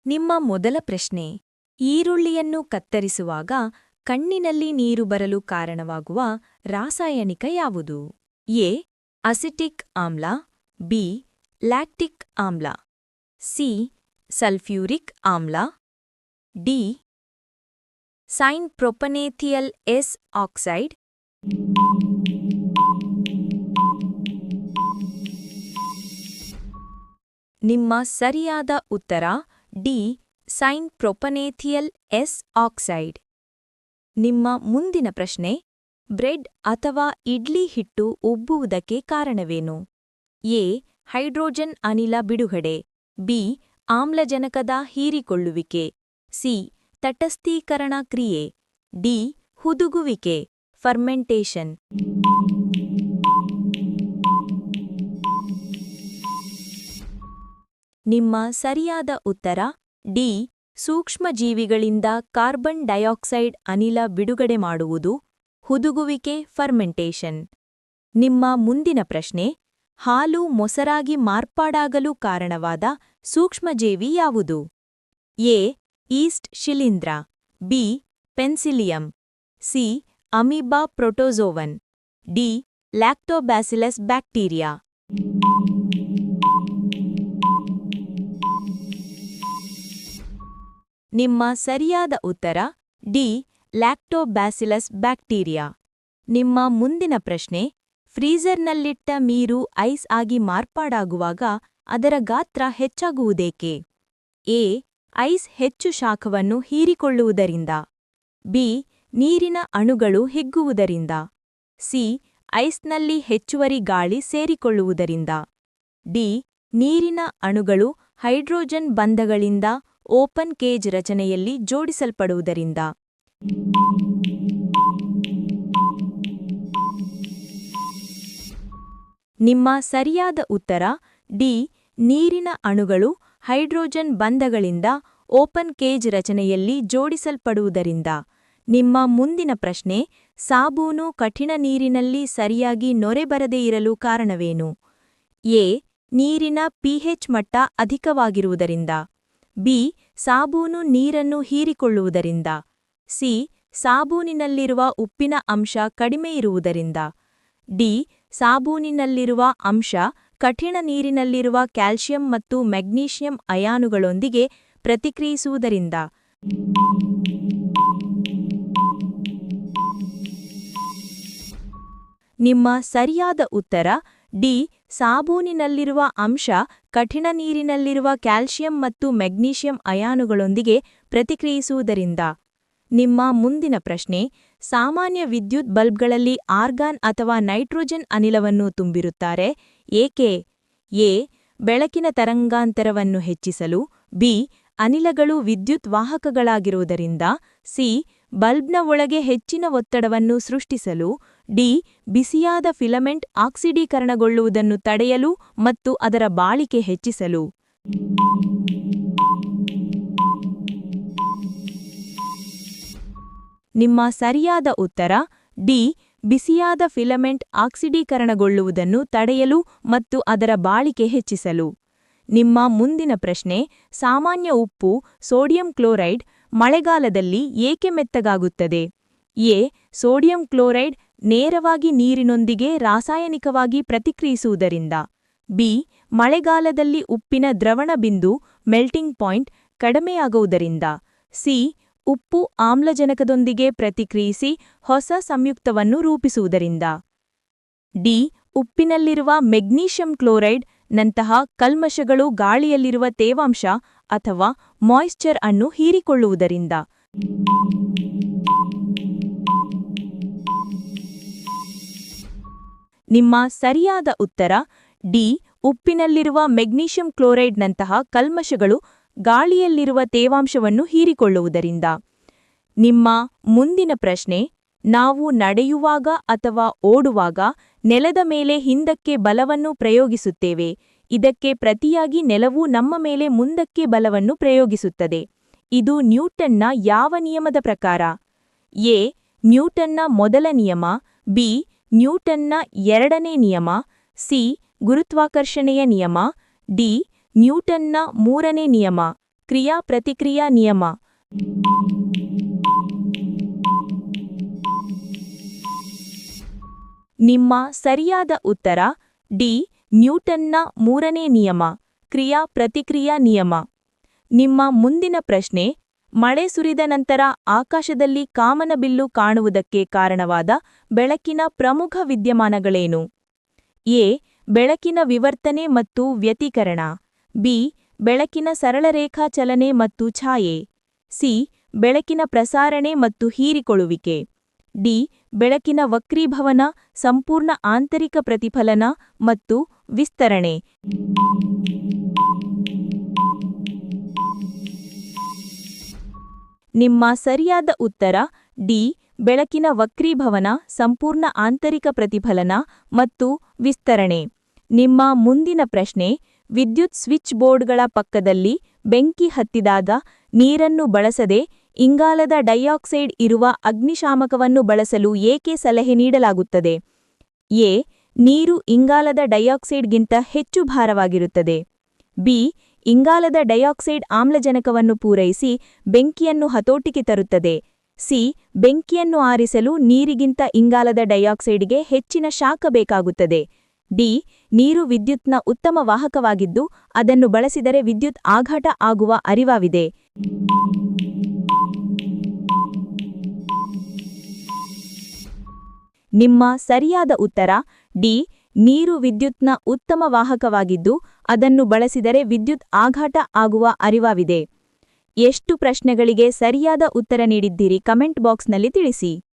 ನಿಮ್ಮ ಮೊದಲ ಪ್ರಶ್ನೆ: ಈರುಳ್ಳಿಯನ್ನು ಕತ್ತರಿಸುವಾಗ ಕಣ್ಣಿನಲ್ಲಿ ನೀರು ಬರಲು ಕಾರಣವಾಗುವ ರಾಸಾಯನಿಕ ಯಾವುದು? ಎ. ಅಸಿಟಿಕ್ ಆಮ್ಲ, ಬಿ. ಲ್ಯಾಕ್ಟಿಕ್ ಆಮ್ಲ, ಸಿ. ಸಲ್ಫ್ಯೂರಿಕ್ ಆಮ್ಲ, D. Syn propanethial S oxide. ನಿಮ್ಮ ಸರಿಯಾದ ಉತ್ತರ D. Syn propanethial S oxide. ನಿಮ್ಮ ಮುಂದಿನ ಪ್ರಶ್ನೆ: ಬ್ರೆಡ್ ಅಥವಾ ಇಡ್ಲಿ ಹಿಟ್ಟು ಉಬ್ಬುವುದಕ್ಕೆ ಕಾರಣವೇನು? ಎ. ಹೈಡ್ರೋಜನ್ ಅನಿಲ ಬಿಡುಗಡೆ, ಬಿ. ಆಮ್ಲಜನಕದ ಹೀರಿಕೊಳ್ಳುವಿಕೆ, ಸಿ. ತಟಸ್ಥೀಕರಣ ಕ್ರಿಯೆ, ಡಿ. ಹುದುಗುವಿಕೆ ಫರ್ಮೆಂಟೇಷನ್. ನಿಮ್ಮ ಸರಿಯಾದ ಉತ್ತರ ಡಿ. ಸೂಕ್ಷ್ಮಜೀವಿಗಳಿಂದ ಕಾರ್ಬನ್ ಡೈಆಕ್ಸೈಡ್ ಅನಿಲ ಬಿಡುಗಡೆ ಮಾಡುವುದು ಹುದುಗುವಿಕೆ ಫರ್ಮೆಂಟೇಷನ್. ನಿಮ್ಮ ಮುಂದಿನ ಪ್ರಶ್ನೆ: ಹಾಲು ಮೊಸರಾಗಿ ಮಾರ್ಪಾಡಾಗಲು ಕಾರಣವಾದ ಸೂಕ್ಷ್ಮಜೀವಿ ಯಾವುದು? ಎ. ಈಸ್ಟ್ ಶಿಲೀಂಧ್ರ, B. Penicillium, C. Amoeba protozoan, D. Lactobacillus bacteria. ನಿಮ್ಮ ಸರಿಯಾದ ಉತ್ತರ ಡಿ. Lactobacillus bacteria. ನಿಮ್ಮ ಮುಂದಿನ ಪ್ರಶ್ನೆ: ಫ್ರೀಜರ್ನಲ್ಲಿಟ್ಟ ನೀರು ಐಸ್ ಆಗಿ ಮಾರ್ಪಾಡಾಗುವಾಗ ಅದರ ಗಾತ್ರ ಹೆಚ್ಚಾಗುವುದೇಕೆ? ಎ. ಐಸ್ ಹೆಚ್ಚು ಶಾಖವನ್ನು ಹೀರಿಕೊಳ್ಳುವುದರಿಂದ, ಬಿ. ನೀರಿನ ಅಣುಗಳು ಹಿಗ್ಗುವುದರಿಂದ, ಸಿ. ಐಸ್ನಲ್ಲಿ ಹೆಚ್ಚುವರಿ ಗಾಳಿ ಸೇರಿಕೊಳ್ಳುವುದರಿಂದ, ಡಿ. ನೀರಿನ ಅಣುಗಳು ಹೈಡ್ರೋಜನ್ ಬಂಧಗಳಿಂದ ಓಪನ್ ಕೇಜ್ ರಚನೆಯಲ್ಲಿ ಜೋಡಿಸಲ್ಪಡುವುದರಿಂದ. ನಿಮ್ಮ ಸರಿಯಾದ ಉತ್ತರ ಡಿ. ನೀರಿನ ಅಣುಗಳು ಹೈಡ್ರೋಜನ್ ಬಂಧಗಳಿಂದ ಓಪನ್ ಕೇಜ್ ರಚನೆಯಲ್ಲಿ ಜೋಡಿಸಲ್ಪಡುವುದರಿಂದ. ನಿಮ್ಮ ಮುಂದಿನ ಪ್ರಶ್ನೆ: ಸಾಬೂನು ಕಠಿಣ ನೀರಿನಲ್ಲಿ ಸರಿಯಾಗಿ ನೊರೆ ಬರದೇ ಇರಲು ಕಾರಣವೇನು? ಎ. ನೀರಿನ ಪಿಎಚ್ ಮಟ್ಟ ಅಧಿಕವಾಗಿರುವುದರಿಂದ, ಬಿ. ಸಾಬೂನು ನೀರನ್ನು ಹೀರಿಕೊಳ್ಳುವುದರಿಂದ, ಸಿ. ಸಾಬೂನಿನಲ್ಲಿರುವ ಉಪ್ಪಿನ ಅಂಶ ಕಡಿಮೆ ಇರುವುದರಿಂದ, ಡಿ. ಸಾಬೂನಿನಲ್ಲಿರುವ ಅಂಶ ಕಠಿಣ ನೀರಿನಲ್ಲಿರುವ ಕ್ಯಾಲ್ಸಿಯಂ ಮತ್ತು ಮೆಗ್ನೀಷಿಯಂ ಅಯಾನುಗಳೊಂದಿಗೆ ಪ್ರತಿಕ್ರಿಯಿಸುವುದರಿಂದ. ನಿಮ್ಮ ಸರಿಯಾದ ಉತ್ತರ ಡಿ. ಸಾಬೂನಿನಲ್ಲಿರುವ ಅಂಶ ಕಠಿಣ ನೀರಿನಲ್ಲಿರುವ ಕ್ಯಾಲ್ಸಿಯಂ ಮತ್ತು ಮೆಗ್ನೀಷಿಯಂ ಅಯಾನುಗಳೊಂದಿಗೆ ಪ್ರತಿಕ್ರಿಯಿಸುವುದರಿಂದ. ನಿಮ್ಮ ಮುಂದಿನ ಪ್ರಶ್ನೆ: ಸಾಮಾನ್ಯ ವಿದ್ಯುತ್ ಬಲ್ಬ್ಗಳಲ್ಲಿ ಆರ್ಗಾನ್ ಅಥವಾ ನೈಟ್ರೋಜನ್ ಅನಿಲವನ್ನು ತುಂಬಿರುತ್ತಾರೆ, ಏಕೆ? ಎ. ಬೆಳಕಿನ ತರಂಗಾಂತರವನ್ನು ಹೆಚ್ಚಿಸಲು, ಬಿ. ಅನಿಲಗಳು ವಿದ್ಯುತ್ ವಾಹಕಗಳಾಗಿರುವುದರಿಂದ, ಸಿ. ಬಲ್ಬ್ನ ಒಳಗೆ ಹೆಚ್ಚಿನ ಒತ್ತಡವನ್ನು ಸೃಷ್ಟಿಸಲು, ಡಿ. ಬಿಸಿಯಾದ ಫಿಲಮೆಂಟ್ ಆಕ್ಸಿಡೀಕರಣಗೊಳ್ಳುವುದನ್ನು ತಡೆಯಲು ಮತ್ತು ಅದರ ಬಾಳಿಕೆ ಹೆಚ್ಚಿಸಲು. ನಿಮ್ಮ ಸರಿಯಾದ ಉತ್ತರ ಡಿ. ಬಿಸಿಯಾದ ಫಿಲಮೆಂಟ್ ಆಕ್ಸಿಡೀಕರಣಗೊಳ್ಳುವುದನ್ನು ತಡೆಯಲು ಮತ್ತು ಅದರ ಬಾಳಿಕೆ ಹೆಚ್ಚಿಸಲು. ನಿಮ್ಮ ಮುಂದಿನ ಪ್ರಶ್ನೆ: ಸಾಮಾನ್ಯ ಉಪ್ಪು ಸೋಡಿಯಂ ಕ್ಲೋರೈಡ್ ಮಳೆಗಾಲದಲ್ಲಿ ಏಕೆ ಮೆತ್ತಗಾಗುತ್ತದೆ? ಎ. ಸೋಡಿಯಂ ಕ್ಲೋರೈಡ್ ನೇರವಾಗಿ ನೀರಿನೊಂದಿಗೆ ರಾಸಾಯನಿಕವಾಗಿ ಪ್ರತಿಕ್ರಿಯಿಸುವುದರಿಂದ, ಬಿ. ಮಳೆಗಾಲದಲ್ಲಿ ಉಪ್ಪಿನ ದ್ರವಣ ಬಿಂದು ಮೆಲ್ಟಿಂಗ್ ಪಾಯಿಂಟ್ ಕಡಿಮೆಯಾಗುವುದರಿಂದ, ಸಿ. ಉಪ್ಪು ಆಮ್ಲಜನಕದೊಂದಿಗೆ ಪ್ರತಿಕ್ರಿಯಿಸಿ ಹೊಸ ಸಂಯುಕ್ತವನ್ನು ರೂಪಿಸುವುದರಿಂದ, ಡಿ. ಉಪ್ಪಿನಲ್ಲಿರುವ ಮೆಗ್ನೀಷಿಯಂ ಕ್ಲೋರೈಡ್ ನಂತಹ ಕಲ್ಮಶಗಳು ಗಾಳಿಯಲ್ಲಿರುವ ತೇವಾಂಶ ಅಥವಾ ಮಾಯಿಶ್ಚರ್ ಅನ್ನು ಹೀರಿಕೊಳ್ಳುವುದರಿಂದ. ನಿಮ್ಮ ಸರಿಯಾದ ಉತ್ತರ ಡಿ. ಉಪ್ಪಿನಲ್ಲಿರುವ ಮೆಗ್ನೀಷಿಯಂ ಕ್ಲೋರೈಡ್ನಂತಹ ಕಲ್ಮಶಗಳು ಗಾಳಿಯಲ್ಲಿರುವ ತೇವಾಂಶವನ್ನು ಹೀರಿಕೊಳ್ಳುವುದರಿಂದ. ನಿಮ್ಮ ಮುಂದಿನ ಪ್ರಶ್ನೆ: ನಾವು ನಡೆಯುವಾಗ ಅಥವಾ ಓಡುವಾಗ ನೆಲದ ಮೇಲೆ ಹಿಂದಕ್ಕೆ ಬಲವನ್ನು ಪ್ರಯೋಗಿಸುತ್ತೇವೆ, ಇದಕ್ಕೆ ಪ್ರತಿಯಾಗಿ ನೆಲವು ನಮ್ಮ ಮೇಲೆ ಮುಂದಕ್ಕೆ ಬಲವನ್ನು ಪ್ರಯೋಗಿಸುತ್ತದೆ. ಇದು ನ್ಯೂಟನ್ನ ಯಾವ ನಿಯಮದ ಪ್ರಕಾರ? ಎ. ನ್ಯೂಟನ್ನ ಮೊದಲ ನಿಯಮ, ಬಿ. ನ್ಯೂಟನ್ನ ಎರಡನೇ ನಿಯಮ, ಸಿ. ಗುರುತ್ವಾಕರ್ಷಣೆಯ ನಿಯಮ, ಡಿ. ನ್ಯೂಟನ್ನ ಮೂರನೇ ನಿಯಮ. ಕ್ರಿಯಾ-ಪ್ರತಿಕ್ರಿಯಾ ನಿಯಮ. ನಿಮ್ಮ ಸರಿಯಾದ ಉತ್ತರ ಡಿ. ನ್ಯೂಟನ್ನ ಮೂರನೇ ನಿಯಮ, ಕ್ರಿಯಾ-ಪ್ರತಿಕ್ರಿಯಾ ನಿಯಮ. ನಿಮ್ಮ ಮುಂದಿನ ಪ್ರಶ್ನೆ, ಮಳೆ ಸುರಿದ ನಂತರ ಆಕಾಶದಲ್ಲಿ ಕಾಮನಬಿಲ್ಲು ಕಾಣುವುದಕ್ಕೆ ಕಾರಣವಾದ ಬೆಳಕಿನ ಪ್ರಮುಖ ವಿದ್ಯಮಾನಗಳೇನು? ಎ. ಬೆಳಕಿನ ವಿವರ್ತನೆ ಮತ್ತು ವ್ಯತಿಕರಣ. ಬಿ. ಬೆಳಕಿನ ಸರಳರೇಖಾ ಚಲನೆ ಮತ್ತು ಛಾಯೆ. ಸಿ. ಬೆಳಕಿನ ಪ್ರಸಾರಣೆ ಮತ್ತು ಹೀರಿಕೊಳ್ಳುವಿಕೆ. ಡಿ. ಬೆಳಕಿನ ವಕ್ರೀಭವನ, ಸಂಪೂರ್ಣ ಆಂತರಿಕ ಪ್ರತಿಫಲನ ಮತ್ತು ವಿಸ್ತರಣೆ. ನಿಮ್ಮ ಸರಿಯಾದ ಉತ್ತರ ಡಿ. ಬೆಳಕಿನ ವಕ್ರೀಭವನ, ಸಂಪೂರ್ಣ ಆಂತರಿಕ ಪ್ರತಿಫಲನ ಮತ್ತು ವಿಸ್ತರಣೆ. ನಿಮ್ಮ ಮುಂದಿನ ಪ್ರಶ್ನೆ, ವಿದ್ಯುತ್ ಸ್ವಿಚ್ ಬೋರ್ಡ್ಗಳ ಪಕ್ಕದಲ್ಲಿ ಬೆಂಕಿ ಹತ್ತಿದಾಗ ನೀರನ್ನು ಬಳಸದೆ ಇಂಗಾಲದ ಡೈಆಕ್ಸೈಡ್ ಇರುವ ಅಗ್ನಿಶಾಮಕವನ್ನು ಬಳಸಲು ಏಕೆ ಸಲಹೆ ನೀಡಲಾಗುತ್ತದೆ? ಎ. ನೀರು ಇಂಗಾಲದ ಡೈಆಕ್ಸೈಡ್ಗಿಂತ ಹೆಚ್ಚು ಭಾರವಾಗಿರುತ್ತದೆ. ಬಿ. ಇಂಗಾಲದ ಡೈಆಕ್ಸೈಡ್ ಆಮ್ಲಜನಕವನ್ನು ಪೂರೈಸಿ ಬೆಂಕಿಯನ್ನು ಹತೋಟಿಗೆ ತರುತ್ತದೆ. ಸಿ. ಬೆಂಕಿಯನ್ನು ಆರಿಸಲು ನೀರಿಗಿಂತ ಇಂಗಾಲದ ಡೈಆಕ್ಸೈಡ್ಗೆ ಹೆಚ್ಚಿನ ಶಾಖ ಬೇಕಾಗುತ್ತದೆ. ಡಿ. ನೀರು ವಿದ್ಯುತ್ನ ಉತ್ತಮ ವಾಹಕವಾಗಿದ್ದು ಅದನ್ನು ಬಳಸಿದರೆ ವಿದ್ಯುತ್ ಆಘಾತ ಆಗುವ ಅರಿವಾವಿದೆ. ನಿಮ್ಮ ಸರಿಯಾದ ಉತ್ತರ ಡಿ. ನೀರು ವಿದ್ಯುತ್ನ ಉತ್ತಮ ವಾಹಕವಾಗಿದ್ದು ಅದನ್ನು ಬಳಸಿದರೆ ವಿದ್ಯುತ್ ಆಘಾತ ಆಗುವ ಅರಿವಾವಿದೆ. ಎಷ್ಟು ಪ್ರಶ್ನೆಗಳಿಗೆ ಸರಿಯಾದ ಉತ್ತರ ನೀಡಿದ್ದೀರಿ ಕಮೆಂಟ್ ಬಾಕ್ಸ್ನಲ್ಲಿ ತಿಳಿಸಿ.